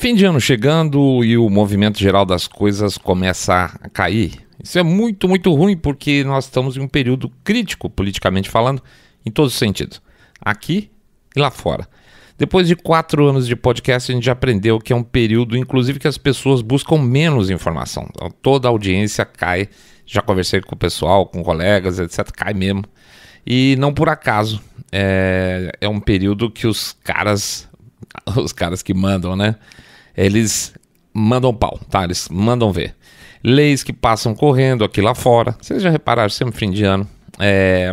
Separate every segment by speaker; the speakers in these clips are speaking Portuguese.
Speaker 1: Fim de ano chegando e o movimento geral das coisas começa a cair. Isso é muito, muito ruim porque nós estamos em um período crítico, politicamente falando, em todos os sentidos. Aqui e lá fora. Depois de 4 anos de podcast, a gente já aprendeu que é um período, inclusive, que as pessoas buscam menos informação. Então, toda a audiência cai. Já conversei com o pessoal, com colegas, etc. Cai mesmo. E não por acaso. É um período que os caras que mandam, né? Eles mandam pau, tá? Eles mandam ver. Leis que passam correndo aqui lá fora. Vocês já repararam, sempre fim de ano.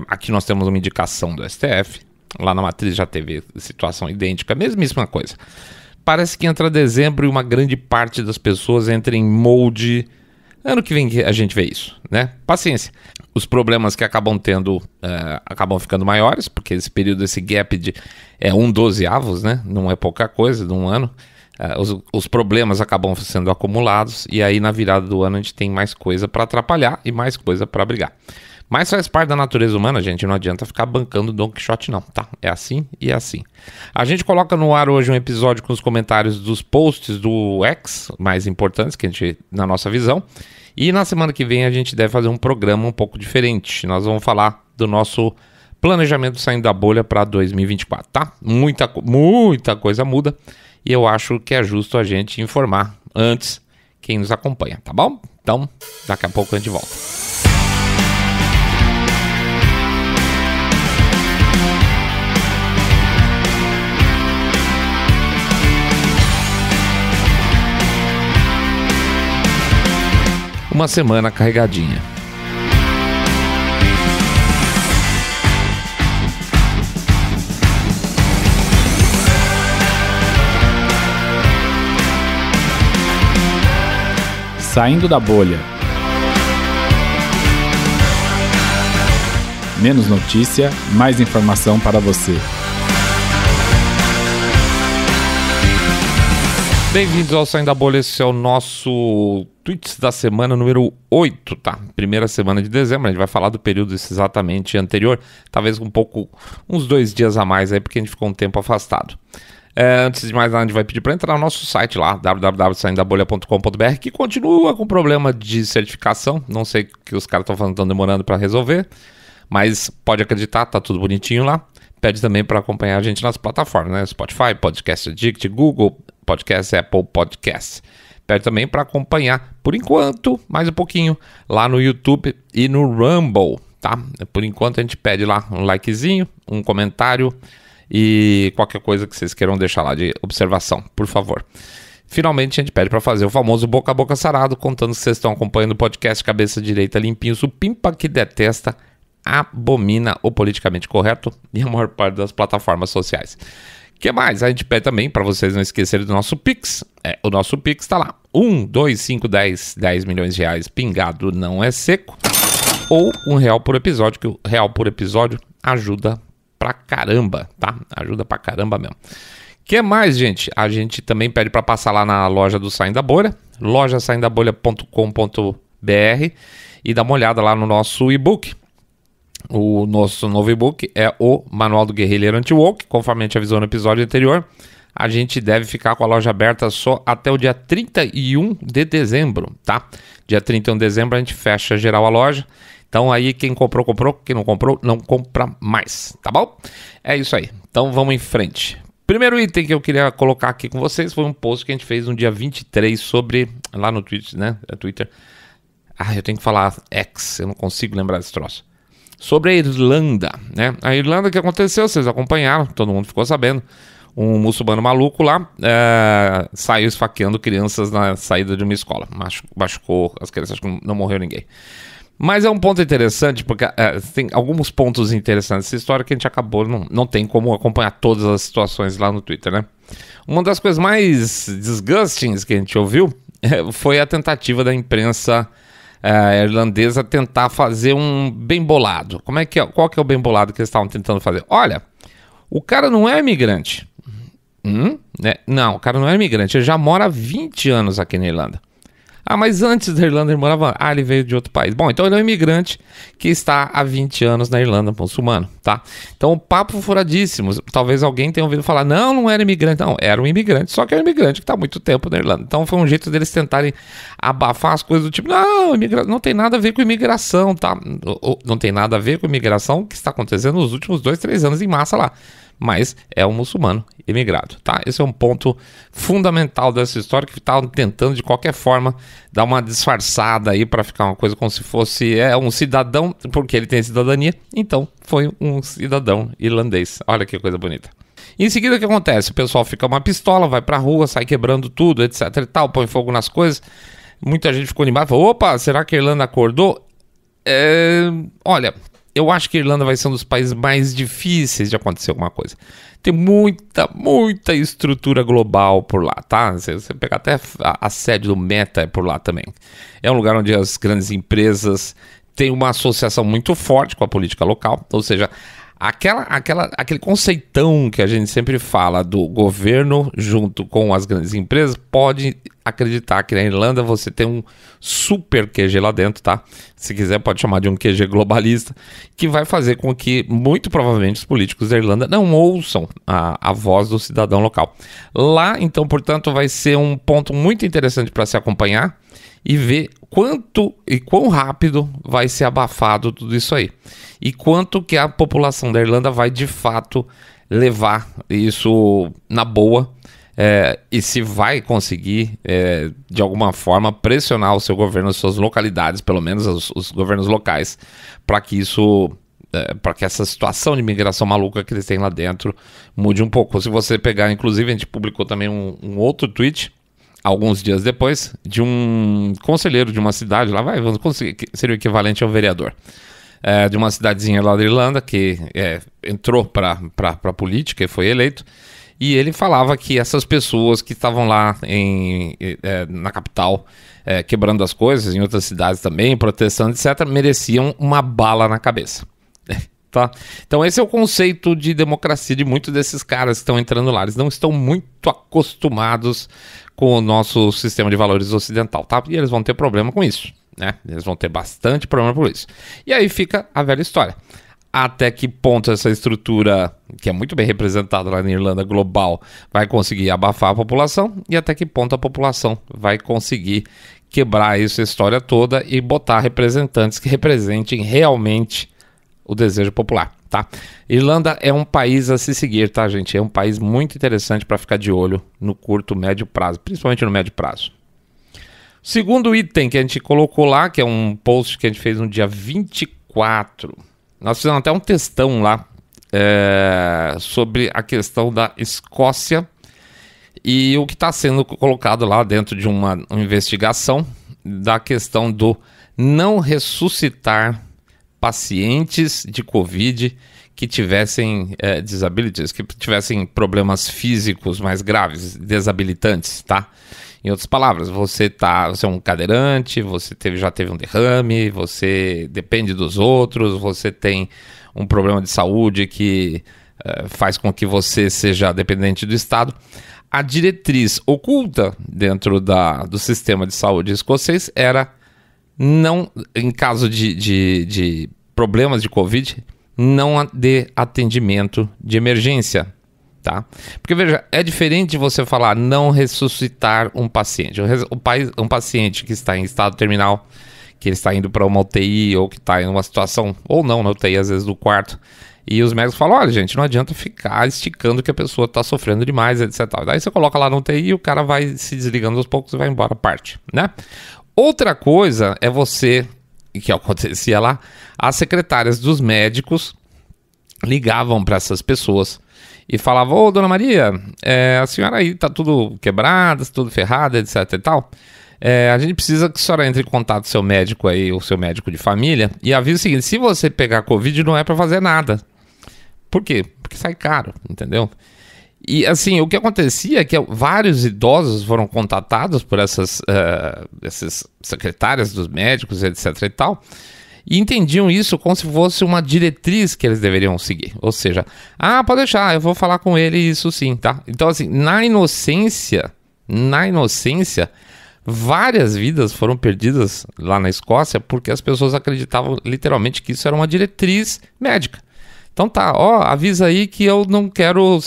Speaker 1: Aqui nós temos uma indicação do STF. Lá na Matriz já teve situação idêntica, mesmíssima coisa. Parece que entra dezembro e uma grande parte das pessoas entra em molde. Ano que vem a gente vê isso, né? Paciência. Os problemas que acabam tendo acabam ficando maiores, porque esse período, esse gap de 1/12avos, né? Não é pouca coisa de um ano. Os problemas acabam sendo acumulados e aí na virada do ano a gente tem mais coisa para atrapalhar e mais coisa para brigar. Mas faz parte da natureza humana, gente, não adianta ficar bancando Don Quixote não, tá? É assim e é assim. A gente coloca no ar hoje um episódio com os comentários dos posts do X, mais importantes que a gente, na nossa visão. E na semana que vem a gente deve fazer um programa um pouco diferente. Nós vamos falar do nosso planejamento saindo da bolha para 2024, tá? Muita coisa muda e eu acho que é justo a gente informar antes quem nos acompanha, tá bom? Então, daqui a pouco a gente volta. Uma semana carregadinha.
Speaker 2: Saindo da bolha. Menos notícia, mais informação para você.
Speaker 1: Bem-vindos ao Saindo da Bolha, esse é o nosso Tweets da semana número 8, tá? Primeira semana de dezembro, a gente vai falar do período exatamente anterior, talvez uns 2 dias a mais aí, porque a gente ficou um tempo afastado. Antes de mais nada, a gente vai pedir para entrar no nosso site lá, www.saindabolha.com.br, que continua com problema de certificação, não sei o que os caras estão falando, estão demorando para resolver, mas pode acreditar, tá tudo bonitinho lá. Pede também para acompanhar a gente nas plataformas, né? Spotify, Podcast Addict, Google Podcast, Apple Podcast. Pede também para acompanhar, por enquanto, mais um pouquinho, lá no YouTube e no Rumble, tá? Por enquanto a gente pede lá um likezinho, um comentário e qualquer coisa que vocês queiram deixar lá de observação, por favor. Finalmente a gente pede para fazer o famoso boca a boca sarado, contando que vocês estão acompanhando o podcast Cabeça Direita Limpinho, supimpa que detesta, abomina o politicamente correto e a maior parte das plataformas sociais. O que mais? A gente pede também para vocês não esquecerem do nosso Pix. O nosso Pix está lá. 1, 2, 5, 10 milhões de reais pingado não é seco. Ou R$1 por episódio, que o R$1 por episódio ajuda pra caramba, tá? Ajuda pra caramba mesmo. O que mais, gente? A gente também pede para passar lá na loja do Saindo da Bolha, lojasaindabolha.com.br e dar uma olhada lá no nosso e-book. O nosso novo e-book é o Manual do Guerrilheiro Anti-Woke, conforme a gente avisou no episódio anterior. A gente deve ficar com a loja aberta só até o dia 31 de dezembro, tá? Dia 31 de dezembro a gente fecha geral a loja. Então aí quem comprou, quem não comprou, não compra mais, tá bom? É isso aí, então vamos em frente. Primeiro item que eu queria colocar aqui com vocês foi um post que a gente fez no dia 23 sobre, lá no Twitter, né? Twitter. Eu tenho que falar X, eu não consigo lembrar desse troço. Sobre a Irlanda, né? A Irlanda, que aconteceu, vocês acompanharam, todo mundo ficou sabendo. Um muçulmano maluco lá saiu esfaqueando crianças na saída de uma escola. Machucou as crianças, acho que não morreu ninguém. Mas é um ponto interessante, porque tem alguns pontos interessantes dessa história que a gente acabou, não tem como acompanhar todas as situações lá no Twitter, né? Uma das coisas mais disgustings que a gente ouviu foi a tentativa da imprensa irlandesa tentar fazer um bem bolado. Qual que é o bem bolado que eles estavam tentando fazer? Olha, o cara não é imigrante. Né? Não, o cara não é imigrante, ele já mora há 20 anos aqui na Irlanda. Ah, mas antes da Irlanda ele morava... Ah, ele veio de outro país. Bom, então ele é um imigrante que está há 20 anos na Irlanda, muçulmano, tá? Então, papo furadíssimo. Talvez alguém tenha ouvido falar, não era imigrante. Não, era um imigrante, só que é um imigrante que está há muito tempo na Irlanda. Então, foi um jeito deles tentarem abafar as coisas do tipo, não tem nada a ver com imigração, tá? Não tem nada a ver com imigração que está acontecendo nos últimos 2, 3 anos em massa lá. Mas é um muçulmano imigrado, tá? Esse é um ponto fundamental dessa história, que está tentando de qualquer forma dar uma disfarçada aí para ficar uma coisa como se fosse um cidadão, porque ele tem cidadania, então foi um cidadão irlandês. Olha que coisa bonita. Em seguida, o que acontece? O pessoal fica uma pistola, vai pra rua, sai quebrando tudo, etc e tal, põe fogo nas coisas. Muita gente ficou animada, falou, opa, será que a Irlanda acordou? Olha... Eu acho que a Irlanda vai ser um dos países mais difíceis de acontecer alguma coisa. Tem muita estrutura global por lá, tá? Você pegar até a sede do Meta é por lá também. É um lugar onde as grandes empresas têm uma associação muito forte com a política local. Ou seja, aquele conceitão que a gente sempre fala do governo junto com as grandes empresas, pode acreditar que na Irlanda você tem um super QG lá dentro, tá? Se quiser pode chamar de um QG globalista, que vai fazer com que muito provavelmente os políticos da Irlanda não ouçam a voz do cidadão local. Lá, então, portanto, vai ser um ponto muito interessante para se acompanhar e ver quanto e quão rápido vai ser abafado tudo isso aí. E quanto que a população da Irlanda vai, de fato, levar isso na boa, e se vai conseguir, de alguma forma, pressionar o seu governo, as suas localidades, pelo menos os governos locais, para que isso... para que essa situação de migração maluca que eles têm lá dentro mude um pouco. Se você pegar, inclusive, a gente publicou também um outro tweet, alguns dias depois, de um conselheiro de uma cidade, vamos conseguir, seria o equivalente ao vereador, de uma cidadezinha lá da Irlanda, que entrou para a política e foi eleito, e ele falava que essas pessoas que estavam lá na capital, quebrando as coisas, em outras cidades também, protestando, etc., mereciam uma bala na cabeça. Tá? Então esse é o conceito de democracia de muitos desses caras que estão entrando lá. Eles não estão muito acostumados com o nosso sistema de valores ocidental, tá? E eles vão ter problema com isso, né? Eles vão ter bastante problema por isso. E aí fica a velha história. Até que ponto essa estrutura, que é muito bem representada lá na Irlanda global, vai conseguir abafar a população, e até que ponto a população vai conseguir quebrar essa história toda e botar representantes que representem realmente o desejo popular, tá? Irlanda é um país a se seguir, tá, gente? É um país muito interessante para ficar de olho no curto, médio prazo, principalmente no médio prazo. Segundo item que a gente colocou lá, que é um post que a gente fez no dia 24, nós fizemos até um textão lá sobre a questão da Escócia e o que está sendo colocado lá dentro de uma investigação da questão do não ressuscitar pacientes de Covid que tivessem disabilities, que tivessem problemas físicos mais graves, desabilitantes, tá? Em outras palavras, você é um cadeirante, você já teve um derrame, você depende dos outros, você tem um problema de saúde que faz com que você seja dependente do Estado. A diretriz oculta dentro do sistema de saúde escocês era não, em caso de problemas de Covid, não dê atendimento de emergência, tá? Porque, veja, é diferente de você falar não ressuscitar um paciente. Um paciente que está em estado terminal, que ele está indo para uma UTI ou que está em uma situação, ou não, na UTI, às vezes, do quarto, e os médicos falam, olha, gente, não adianta ficar esticando que a pessoa está sofrendo demais, etc. Daí você coloca lá na UTI e o cara vai se desligando aos poucos e vai embora, parte, né? Outra coisa é você, que acontecia lá, as secretárias dos médicos ligavam para essas pessoas e falavam, ô, dona Maria, a senhora aí tá tudo quebrada, tudo ferrada, etc e tal, a gente precisa que a senhora entre em contato com o seu médico aí, o seu médico de família, e avisa o seguinte, se você pegar Covid não é para fazer nada. Por quê? Porque sai caro, entendeu? E assim, o que acontecia é que vários idosos foram contatados por essas secretárias dos médicos, etc e tal, e entendiam isso como se fosse uma diretriz que eles deveriam seguir. Ou seja, pode deixar, eu vou falar com ele, isso sim, tá? Então assim, na inocência, Várias vidas foram perdidas lá na Escócia porque as pessoas acreditavam literalmente que isso era uma diretriz médica. Então tá, avisa aí que eu não quero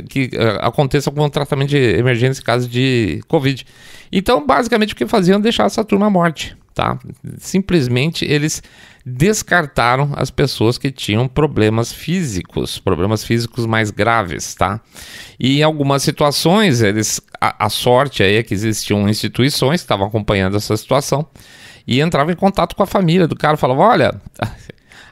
Speaker 1: que aconteça algum tratamento de emergência em caso de Covid. Então, basicamente, o que faziam era deixar essa turma à morte, tá? Simplesmente eles descartaram as pessoas que tinham problemas físicos mais graves, tá? E em algumas situações, a sorte aí é que existiam instituições que estavam acompanhando essa situação e entravam em contato com a família do cara, falavam, olha,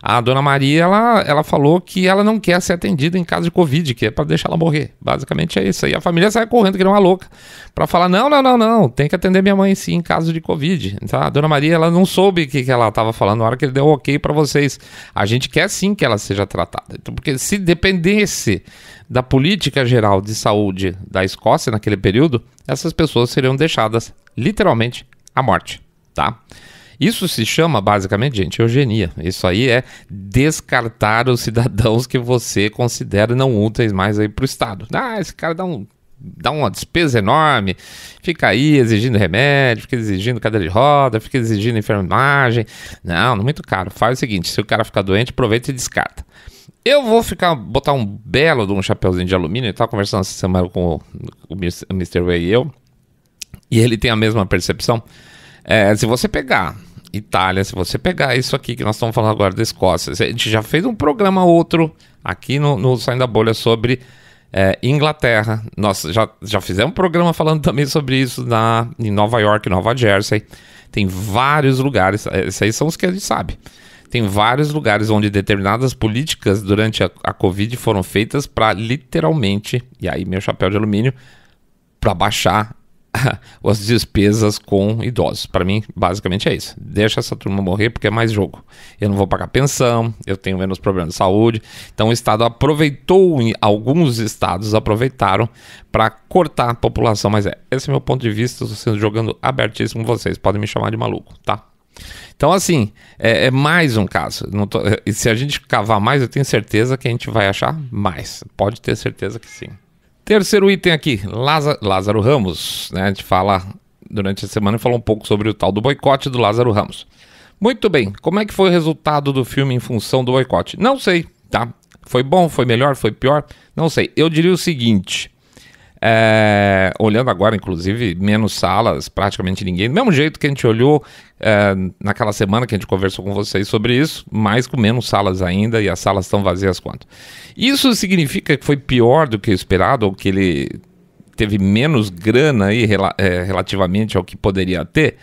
Speaker 1: a dona Maria, ela falou que ela não quer ser atendida em caso de Covid, que é para deixar ela morrer. Basicamente é isso aí. A família sai correndo que nem uma louca para falar, não, tem que atender minha mãe sim em caso de Covid. Então, a dona Maria, ela não soube o que ela estava falando na hora que ele deu ok para vocês. A gente quer sim que ela seja tratada. Então, porque se dependesse da política geral de saúde da Escócia naquele período, essas pessoas seriam deixadas literalmente à morte, tá? Isso se chama, basicamente, gente, eugenia. Isso aí é descartar os cidadãos que você considera não úteis mais aí para o Estado. Esse cara dá uma despesa enorme, fica aí exigindo remédio, fica exigindo cadeira de roda, fica exigindo enfermagem. Não, muito caro. Faz o seguinte, se o cara ficar doente, aproveita e descarta. Eu vou botar um belo de um chapeuzinho de alumínio. Eu estava conversando essa semana com o Mr. Way e eu, e ele tem a mesma percepção. Se você pegar Itália, se você pegar isso aqui que nós estamos falando agora da Escócia, a gente já fez um programa outro aqui no Saindo da Bolha sobre Inglaterra. Nós já fizemos um programa falando também sobre isso em Nova York, Nova Jersey. Tem vários lugares, esses aí são os que a gente sabe. Tem vários lugares onde determinadas políticas durante a Covid foram feitas para literalmente, e aí meu chapéu de alumínio, para baixar as despesas com idosos. Para mim, basicamente é isso. Deixa essa turma morrer porque é mais jogo. Eu não vou pagar pensão, eu tenho menos problemas de saúde. Então o Estado alguns estados aproveitaram para cortar a população. Mas esse é meu ponto de vista, estou sendo jogando abertíssimo com vocês. Podem me chamar de maluco, tá? Então assim, é mais um caso. E se a gente cavar mais, eu tenho certeza que a gente vai achar mais. Pode ter certeza que sim. Terceiro item aqui, Lázaro Ramos, né? A gente fala durante a semana e falou um pouco sobre o tal do boicote do Lázaro Ramos. Muito bem, como é que foi o resultado do filme em função do boicote? Não sei, tá? Foi bom, foi melhor, foi pior? Não sei. Eu diria o seguinte, olhando agora, inclusive, menos salas, praticamente ninguém, do mesmo jeito que a gente olhou naquela semana que a gente conversou com vocês sobre isso, mas com menos salas ainda e as salas estão vazias quanto. Isso significa que foi pior do que esperado ou que ele teve menos grana aí, relativamente ao que poderia ter?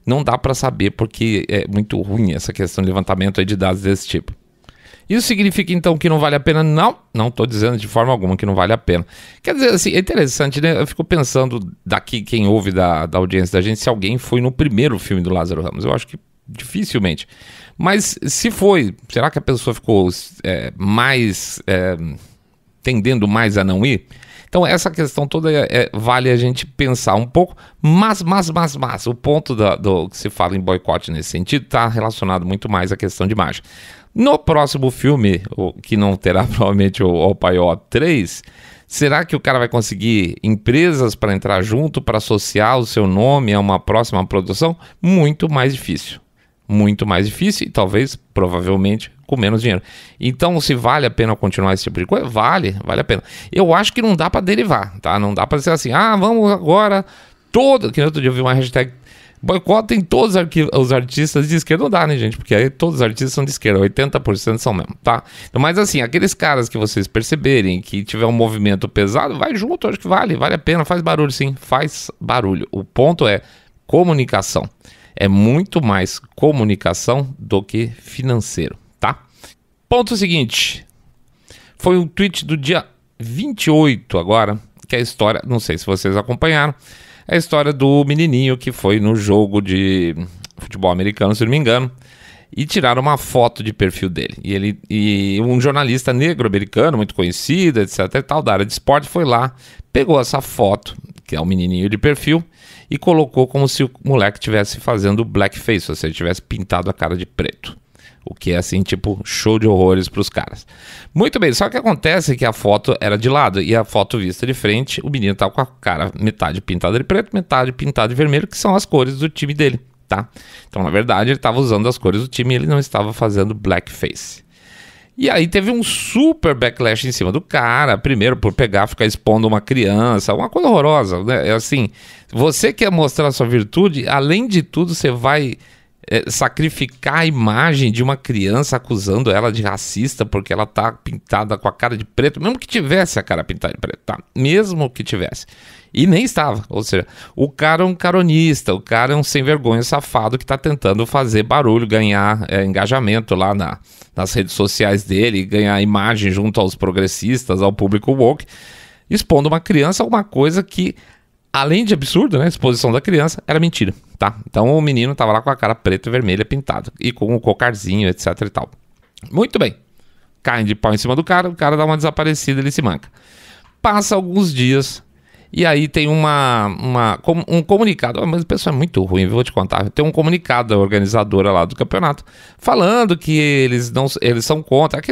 Speaker 1: Não dá para saber porque é muito ruim essa questão de levantamento aí de dados desse tipo. Isso significa então que não vale a pena? Não estou dizendo de forma alguma que não vale a pena. Quer dizer, assim, é interessante, né? Eu fico pensando daqui, quem ouve da audiência da gente, se alguém foi no primeiro filme do Lázaro Ramos. Eu acho que dificilmente. Mas se foi, será que a pessoa ficou tendendo mais a não ir? Então essa questão toda vale a gente pensar um pouco, mas o ponto do que se fala em boicote nesse sentido está relacionado muito mais à questão de imagem. No próximo filme, que não terá provavelmente o Opaió 3, será que o cara vai conseguir empresas para entrar junto, para associar o seu nome a uma próxima produção? Muito mais difícil e talvez, provavelmente, com menos dinheiro. Então, se vale a pena continuar esse tipo de coisa? Vale a pena. Eu acho que não dá para derivar, tá? Não dá para ser assim, vamos agora, que no outro dia eu vi uma hashtag, boicotem todos os artistas de esquerda. Não dá, né, gente? Porque aí todos os artistas são de esquerda, 80% são mesmo, tá? Então, mas assim, aqueles caras que vocês perceberem que tiver um movimento pesado, vai junto, acho que vale a pena, faz barulho sim, faz barulho. O ponto é comunicação. É muito mais comunicação do que financeiro, tá? Ponto seguinte, foi um tweet do dia 28 agora, que é a história, não sei se vocês acompanharam, é a história do menininho que foi no jogo de futebol americano, se não me engano, e tiraram uma foto de perfil dele. E um jornalista negro americano, muito conhecido, etc. e tal, da área de esporte, foi lá, pegou essa foto, que é o menininho de perfil, e colocou como se o moleque estivesse fazendo blackface, ou seja, tivesse pintado a cara de preto. O que é assim, tipo, show de horrores pros caras. Muito bem, só que acontece que a foto era de lado e a foto vista de frente, o menino tava com a cara metade pintada de preto, metade pintada de vermelho, que são as cores do time dele, tá? Então, na verdade, ele tava usando as cores do time e ele não estava fazendo blackface. E aí teve um super backlash em cima do cara, primeiro por ficar expondo uma criança, uma coisa horrorosa, né? É assim, você quer mostrar a sua virtude, além de tudo você vai sacrificar a imagem de uma criança acusando ela de racista porque ela tá pintada com a cara de preto, mesmo que tivesse a cara pintada de preto, tá? Mesmo que tivesse. E nem estava, ou seja, o cara é um caronista, o cara é um sem vergonha safado que tá tentando fazer barulho, ganhar engajamento lá nas redes sociais dele, ganhar imagem junto aos progressistas, ao público woke, expondo uma criança a uma coisa que, além de absurdo, né, a exposição da criança, era mentira, tá? Então o menino tava lá com a cara preta e vermelha pintada, e com um cocarzinho, etc e tal. Muito bem. Caem de pau em cima do cara, o cara dá uma desaparecida, ele se manca. Passa alguns dias, e aí tem um comunicado, mas o pessoal é muito ruim, vou te contar. Tem um comunicado da organizadora lá do campeonato, falando que eles são contra,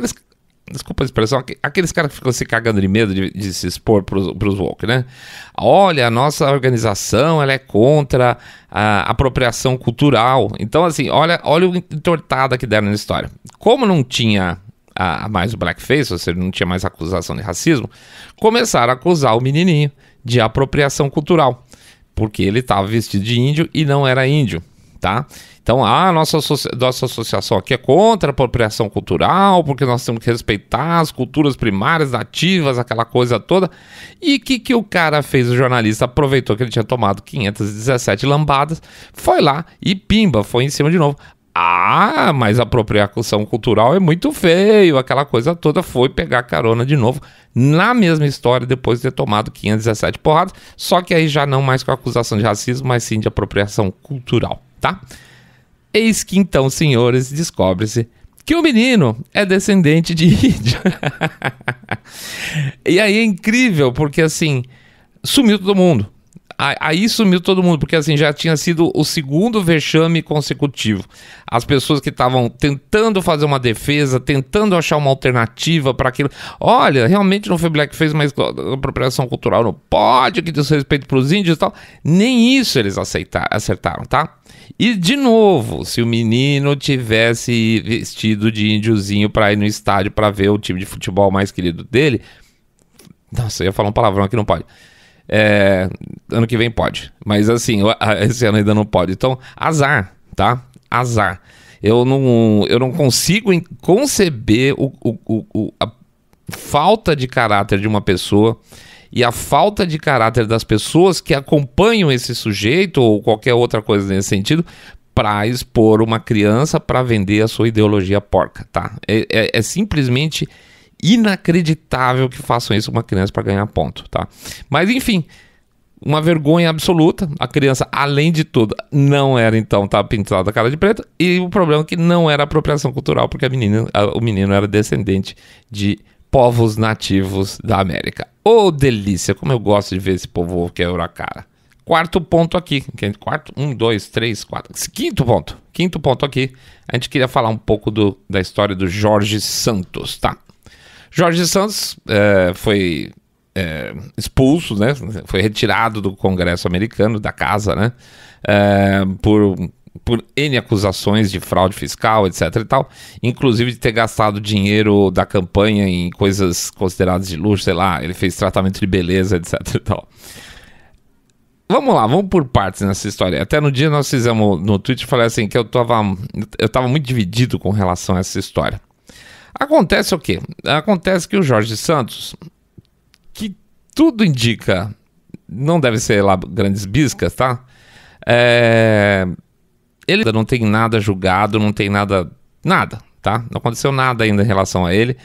Speaker 1: desculpa a expressão, aqueles caras que ficam se cagando de medo de se expor pros woke, né? Olha, a nossa organização, ela é contra a apropriação cultural. Então, assim, olha o entortada que deram na história. Como não tinha mais o blackface, ou seja, não tinha mais acusação de racismo, começaram a acusar o menininho de apropriação cultural, porque ele estava vestido de índio e não era índio, tá? Então, a nossa associação aqui é contra a apropriação cultural, porque nós temos que respeitar as culturas primárias, nativas, aquela coisa toda. E o que o cara fez, o jornalista? Aproveitou que ele tinha tomado 517 lambadas, foi lá e pimba, foi em cima de novo. Ah, mas a apropriação cultural é muito feio, aquela coisa toda, foi pegar carona de novo na mesma história depois de ter tomado 517 porradas, só que aí já não mais com acusação de racismo, mas sim de apropriação cultural, tá? Eis que então, senhores, descobre-se que o menino é descendente de índio. E aí é incrível, porque assim, sumiu todo mundo. Aí sumiu todo mundo, porque assim, já tinha sido o segundo vexame consecutivo. As pessoas que estavam tentando fazer uma defesa, tentando achar uma alternativa para aquilo. Olha, realmente não foi blackface, mas apropriação cultural não pode, que diz respeito para os índios e tal. Nem isso eles acertaram, tá? E de novo, se o menino tivesse vestido de índiozinho para ir no estádio para ver o time de futebol mais querido dele... Nossa, eu ia falar um palavrão aqui, não pode. Ano que vem pode, mas assim, esse ano ainda não pode. Então, azar, tá? Azar. Eu não consigo conceber a falta de caráter de uma pessoa e a falta de caráter das pessoas que acompanham esse sujeito ou qualquer outra coisa nesse sentido para expor uma criança para vender a sua ideologia porca, tá? É simplesmente inacreditável que façam isso com uma criança para ganhar ponto, tá? Mas enfim, uma vergonha absoluta. A criança, além de tudo, não era então, tá pintada da cara de preto, e o problema é que não era apropriação cultural, porque o menino era descendente de povos nativos da América. Ô, delícia, como eu gosto de ver esse povo quebrar a cara. Quarto ponto aqui, quarto, 1, 2, 3, 4, quinto ponto aqui, a gente queria falar um pouco da história do Jorge Santos, tá? Jorge Santos foi expulso, né? Foi retirado do Congresso americano, da casa, né? Por N acusações de fraude fiscal, etc e tal, inclusive de ter gastado dinheiro da campanha em coisas consideradas de luxo, sei lá, ele fez tratamento de beleza, etc e tal. Vamos lá, vamos por partes nessa história. Até no dia nós fizemos no Twitter, falei assim, que eu tava muito dividido com relação a essa história. Acontece o quê? Acontece que o Jorge Santos, que tudo indica, não deve ser lá grandes biscas, tá? Ele não tem nada julgado, não tem nada, tá? Não aconteceu nada ainda em relação a ele,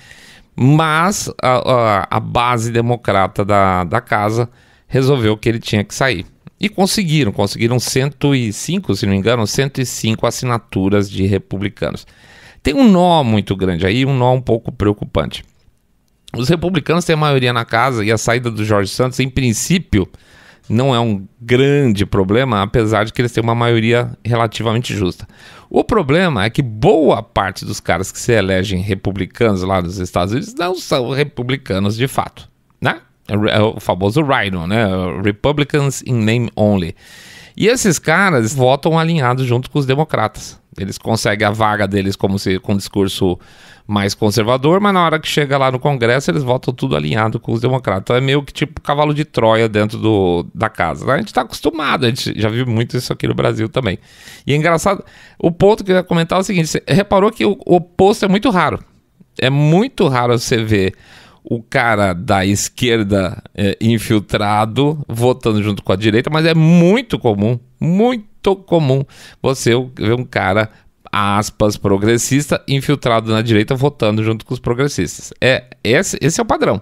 Speaker 1: mas a base democrata da casa resolveu que ele tinha que sair. E conseguiram 105, se não me engano, 105 assinaturas de republicanos. Tem um nó muito grande aí, um nó um pouco preocupante. Os republicanos têm a maioria na casa e a saída do Jorge Santos, em princípio, não é um grande problema, apesar de que eles têm uma maioria relativamente justa. O problema é que boa parte dos caras que se elegem republicanos lá nos Estados Unidos não são republicanos de fato, né? É o famoso Rhino, né? Republicans in name only. E esses caras votam alinhados junto com os democratas. Eles conseguem a vaga deles com um discurso mais conservador, mas na hora que chega lá no Congresso, eles votam tudo alinhado com os democratas. Então é meio que tipo cavalo de Troia dentro da casa. A gente está acostumado, a gente já viu muito isso aqui no Brasil também. E é engraçado, o ponto que eu ia comentar é o seguinte, você reparou que o oposto é muito raro. É muito raro você ver o cara da esquerda infiltrado votando junto com a direita, mas é muito comum você ver um cara, aspas, progressista infiltrado na direita votando junto com os progressistas. Esse é o padrão.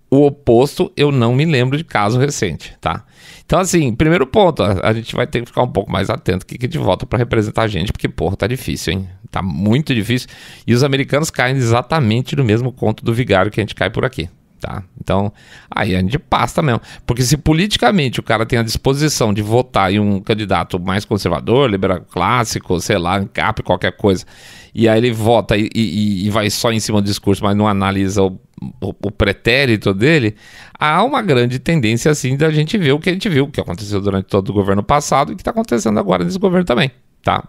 Speaker 1: O oposto eu não me lembro de caso recente, tá? Então assim, primeiro ponto, a gente vai ter que ficar um pouco mais atento que a gente vota para representar a gente, porque porra, tá difícil, hein? Tá muito difícil. E os americanos caem exatamente no mesmo conto do vigário que a gente cai por aqui, tá? Então, aí a gente passa mesmo. Porque se politicamente o cara tem a disposição de votar em um candidato mais conservador, liberal clássico, sei lá, ANCAP, qualquer coisa, e aí ele vota e vai só em cima do discurso, mas não analisa o pretérito dele, há uma grande tendência assim da gente ver o que a gente viu, o que aconteceu durante todo o governo passado e o que está acontecendo agora nesse governo também. Tá?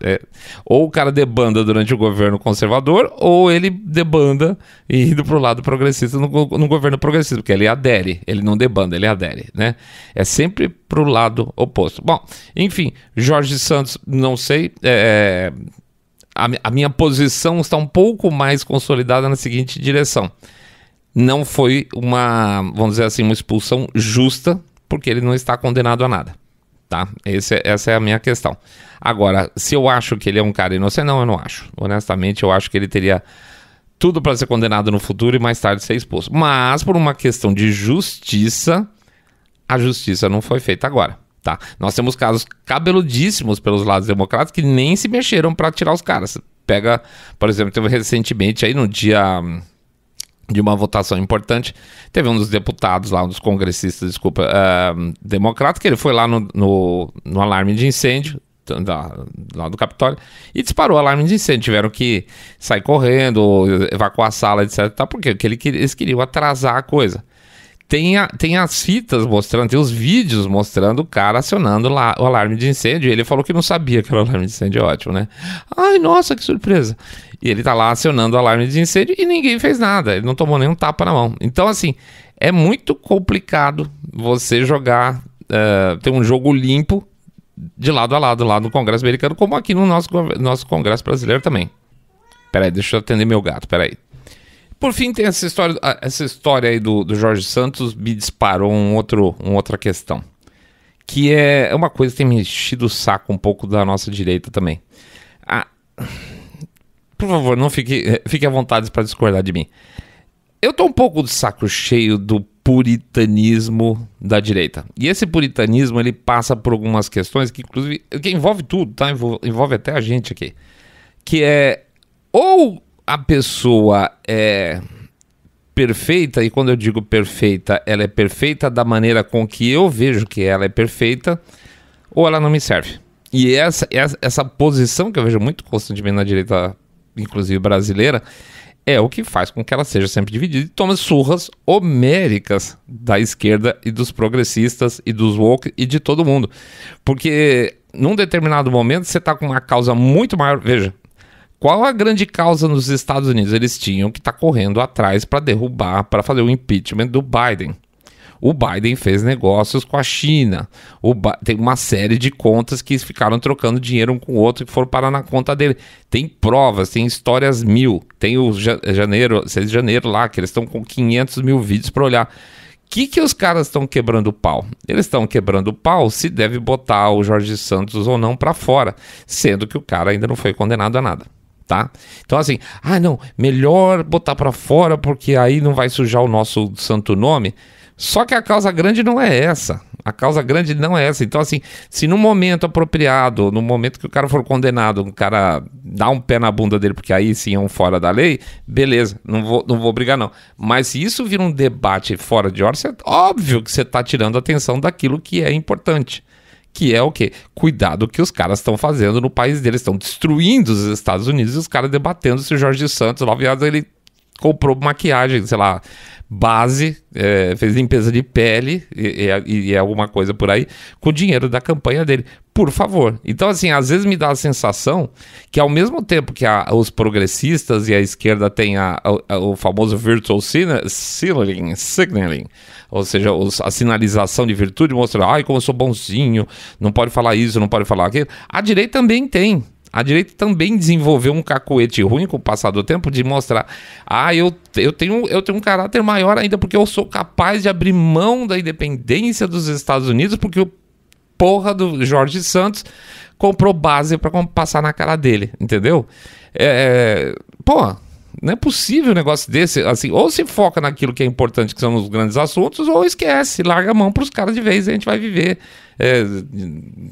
Speaker 1: Ou o cara debanda durante o governo conservador, ou ele debanda e indo pro lado progressista no governo progressista, porque ele adere, ele não debanda, ele adere, né? É sempre pro lado oposto. Bom, enfim, Jorge Santos, não sei, a minha posição está um pouco mais consolidada na seguinte direção. Não foi vamos dizer assim, uma expulsão justa, porque ele não está condenado a nada. Tá? Essa é a minha questão. Agora, se eu acho que ele é um cara inocente, não, eu não acho. Honestamente, eu acho que ele teria tudo para ser condenado no futuro e mais tarde ser expulso. Mas, por uma questão de justiça, a justiça não foi feita agora. Tá? Nós temos casos cabeludíssimos pelos lados democratas que nem se mexeram para tirar os caras. Pega, por exemplo, teve recentemente aí no dia de uma votação importante, teve um dos deputados lá, um dos congressistas, democrata, que ele foi lá no alarme de incêndio lá do Capitólio e disparou o alarme de incêndio. Tiveram que sair correndo, evacuar a sala, etc. Porque eles queriam atrasar a coisa. Tem as fitas mostrando, tem os vídeos mostrando o cara acionando lá o alarme de incêndio. E ele falou que não sabia que era o alarme de incêndio, ótimo, né? Ai, nossa, que surpresa. E ele tá lá acionando o alarme de incêndio e ninguém fez nada. Ele não tomou nenhum tapa na mão. Então, assim, é muito complicado você jogar, ter um jogo limpo de lado a lado lá no Congresso americano, como aqui no nosso Congresso brasileiro também. Peraí, deixa eu atender meu gato, peraí. Por fim, tem essa história aí do Jorge Santos, me disparou uma outra questão, que é uma coisa que tem me enchido o saco um pouco da nossa direita também. Por favor, não fique à vontade para discordar de mim. Eu tô um pouco de saco cheio do puritanismo da direita. E esse puritanismo, ele passa por algumas questões que, inclusive, que envolve tudo, tá? Envolve até a gente aqui. Que é, ou a pessoa é perfeita, e quando eu digo perfeita, ela é perfeita da maneira com que eu vejo que ela é perfeita, ou ela não me serve. E essa posição que eu vejo muito constantemente na direita, inclusive brasileira, é o que faz com que ela seja sempre dividida e tome surras homéricas da esquerda e dos progressistas e dos woke e de todo mundo. Porque num determinado momento você está com uma causa muito maior. Veja, qual a grande causa nos Estados Unidos? Eles tinham que estar correndo atrás para derrubar, para fazer o impeachment do Biden. O Biden fez negócios com a China. Tem uma série de contas que ficaram trocando dinheiro um com o outro e foram parar na conta dele. Tem provas, tem histórias mil. Tem o 6 de janeiro lá, que eles estão com 500 mil vídeos para olhar. O que os caras estão quebrando o pau? Eles estão quebrando o pau se deve botar o Jorge Santos ou não para fora, sendo que o cara ainda não foi condenado a nada. Tá? Então assim, não, melhor botar para fora porque aí não vai sujar o nosso santo nome. Só que a causa grande não é essa. A causa grande não é essa. Então, assim, se no momento apropriado, no momento que o cara for condenado, o cara dá um pé na bunda dele, porque aí sim é um fora da lei, beleza, não vou brigar não. Mas se isso vira um debate fora de ordem, óbvio que você está tirando a atenção daquilo que é importante. Que é o quê? Cuidar do que os caras estão fazendo no país deles. Estão destruindo os Estados Unidos e os caras debatendo se o Jorge Santos, lá ele comprou maquiagem, sei lá, base, fez limpeza de pele e alguma coisa por aí com o dinheiro da campanha dele, por favor. Então, assim, às vezes me dá a sensação que ao mesmo tempo que os progressistas e a esquerda têm o famoso virtual signaling, ou seja, a sinalização de virtude, mostra, ai, como eu sou bonzinho, não pode falar isso, não pode falar aquilo. A direita também tem. A direita também desenvolveu um cacoete ruim com o passar do tempo de mostrar, eu tenho um caráter maior ainda porque eu sou capaz de abrir mão da independência dos Estados Unidos porque o porra do Jorge Santos comprou base para passar na cara dele, entendeu? Não é possível um negócio desse, assim, ou se foca naquilo que é importante, que são os grandes assuntos, ou esquece, larga a mão para os caras de vez e a gente vai viver,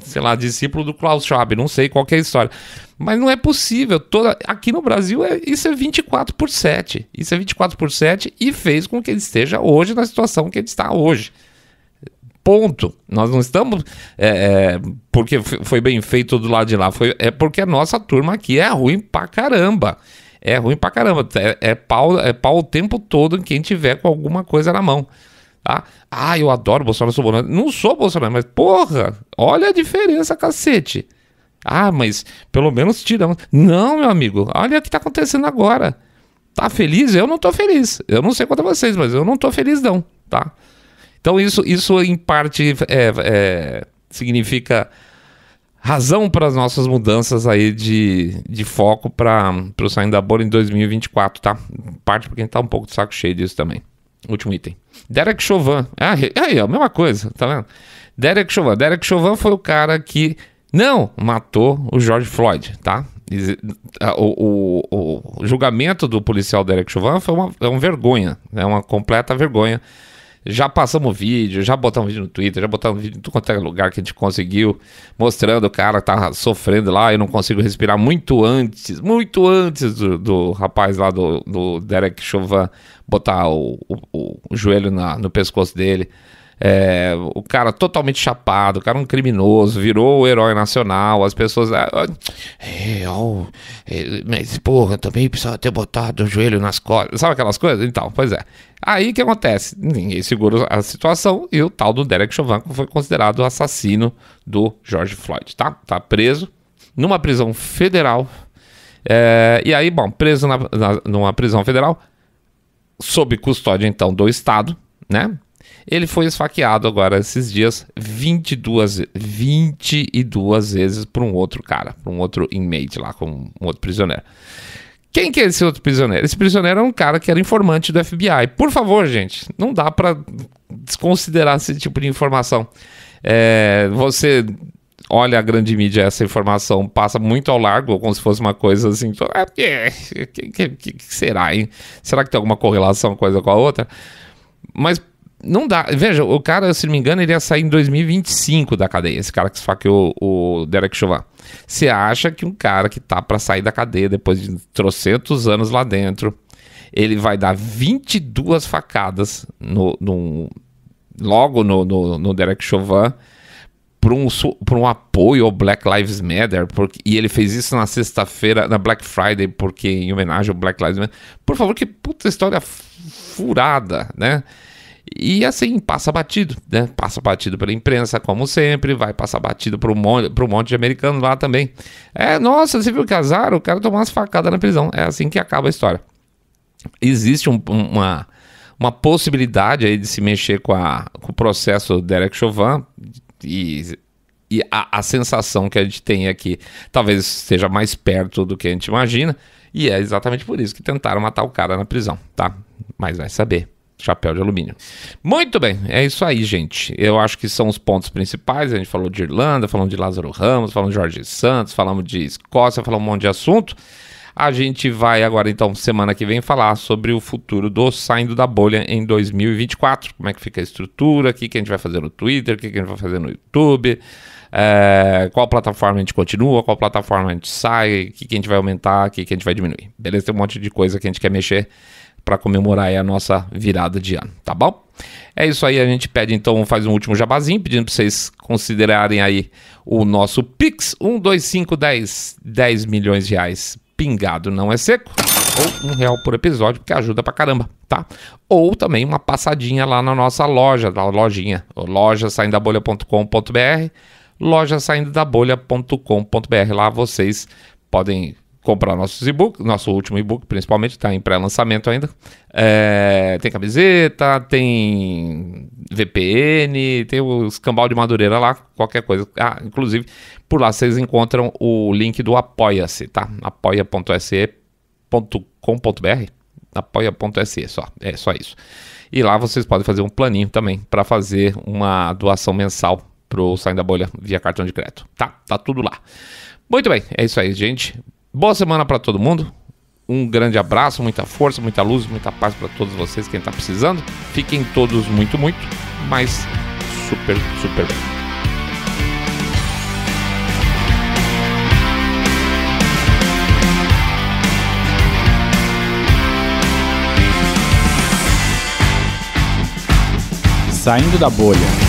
Speaker 1: sei lá, discípulo do Klaus Schwab, não sei qual que é a história. Mas não é possível, aqui no Brasil isso é 24/7, isso é 24/7 e fez com que ele esteja hoje na situação que ele está hoje. Ponto. Nós não estamos porque foi bem feito do lado de lá, é porque a nossa turma aqui é ruim pra caramba. É ruim pra caramba. É pau o tempo todo em quem tiver com alguma coisa na mão. Tá? Eu adoro Bolsonaro, sou Bolsonaro. Não sou Bolsonaro, mas porra, olha a diferença, cacete. Mas pelo menos tiramos. Não, meu amigo, olha o que tá acontecendo agora. Tá feliz? Eu não tô feliz. Eu não sei quanto a vocês, mas eu não tô feliz não, tá? Então isso em parte significa razão para as nossas mudanças aí de foco para o Saindo da Bolha em 2024, tá? Parte porque a gente tá um pouco de saco cheio disso também. Último item. Derek Chauvin. Aí, a mesma coisa, tá vendo? Derek Chauvin foi o cara que não matou o George Floyd, tá? O julgamento do policial Derek Chauvin é uma vergonha, é uma completa vergonha. Já passamos vídeo, já botamos vídeo no Twitter, já botamos vídeo em tudo quanto é lugar que a gente conseguiu, mostrando o cara tá sofrendo lá, eu não consigo respirar muito antes do rapaz lá do Derek Chauvin botar o joelho no pescoço dele. O cara totalmente chapado, o cara um criminoso, virou o herói nacional, as pessoas... mas porra, também precisava ter botado o joelho nas costas, sabe aquelas coisas? Então, pois é. Aí o que acontece? Ninguém segura a situação e o tal do Derek Chauvin foi considerado o assassino do George Floyd, tá? Tá preso numa prisão federal. E aí, preso numa prisão federal, sob custódia então do Estado, né? Ele foi esfaqueado agora esses dias 22 vezes por um outro cara, por um outro inmate lá, com um outro prisioneiro. Quem que é esse outro prisioneiro? Esse prisioneiro é um cara que era informante do FBI. Por favor, gente, não dá pra desconsiderar esse tipo de informação. Você olha a grande mídia, essa informação passa muito ao largo, como se fosse uma coisa assim, que será, hein? Será que tem alguma correlação uma coisa com a outra? Mas não dá. Veja, o cara, se não me engano, ele ia sair em 2025 da cadeia, esse cara que esfaqueou o Derek Chauvin. Você acha que um cara que tá pra sair da cadeia depois de trocentos anos lá dentro, ele vai dar 22 facadas logo no Derek Chauvin por um apoio ao Black Lives Matter, e ele fez isso na sexta-feira, na Black Friday, porque em homenagem ao Black Lives Matter? Por favor, que puta história furada, né? E assim, passa batido, né? Passa batido pela imprensa, como sempre, vai passar batido para um monte de americanos lá também. Nossa, você viu que azar? O cara tomou umas facadas na prisão. É assim que acaba a história. Existe uma possibilidade aí de se mexer com o processo do Derek Chauvin, e a sensação que a gente tem aqui talvez esteja mais perto do que a gente imagina, e é exatamente por isso que tentaram matar o cara na prisão, tá? Mas vai saber. Chapéu de alumínio. Muito bem, é isso aí, gente. Eu acho que são os pontos principais. A gente falou de Irlanda, falamos de Lázaro Ramos, falamos de Jorge Santos, falamos de Escócia, falamos um monte de assunto. A gente vai agora, então, semana que vem, falar sobre o futuro do Saindo da Bolha em 2024. Como é que fica a estrutura, o que a gente vai fazer no Twitter, o que a gente vai fazer no YouTube, qual plataforma a gente continua, qual plataforma a gente sai, o que a gente vai aumentar, o que a gente vai diminuir. Beleza? Tem um monte de coisa que a gente quer mexer para comemorar aí a nossa virada de ano, tá bom? É isso aí, a gente pede então, faz um último jabazinho, pedindo para vocês considerarem aí o nosso Pix, 10 milhões de reais pingado não é seco, ou R$1 por episódio, porque ajuda pra caramba, tá? Ou também uma passadinha lá na nossa loja, loja saindodabolha.com.br, loja saindodabolha.com.br, lá vocês podem comprar nossos e-books, nosso último e-book principalmente, está em pré-lançamento ainda. Tem camiseta, tem VPN, tem o escambau de Madureira lá, qualquer coisa. Inclusive, por lá vocês encontram o link do Apoia-se, tá? apoia.se.com.br, apoia.se, é só isso. E lá vocês podem fazer um planinho também para fazer uma doação mensal pro Saindo da Bolha via cartão de crédito. Tá tudo lá. Muito bem, é isso aí, gente. Boa semana para todo mundo, um grande abraço, muita força, muita luz, muita paz para todos vocês, quem está precisando. Fiquem todos muito, mas super bem.
Speaker 2: Saindo da Bolha.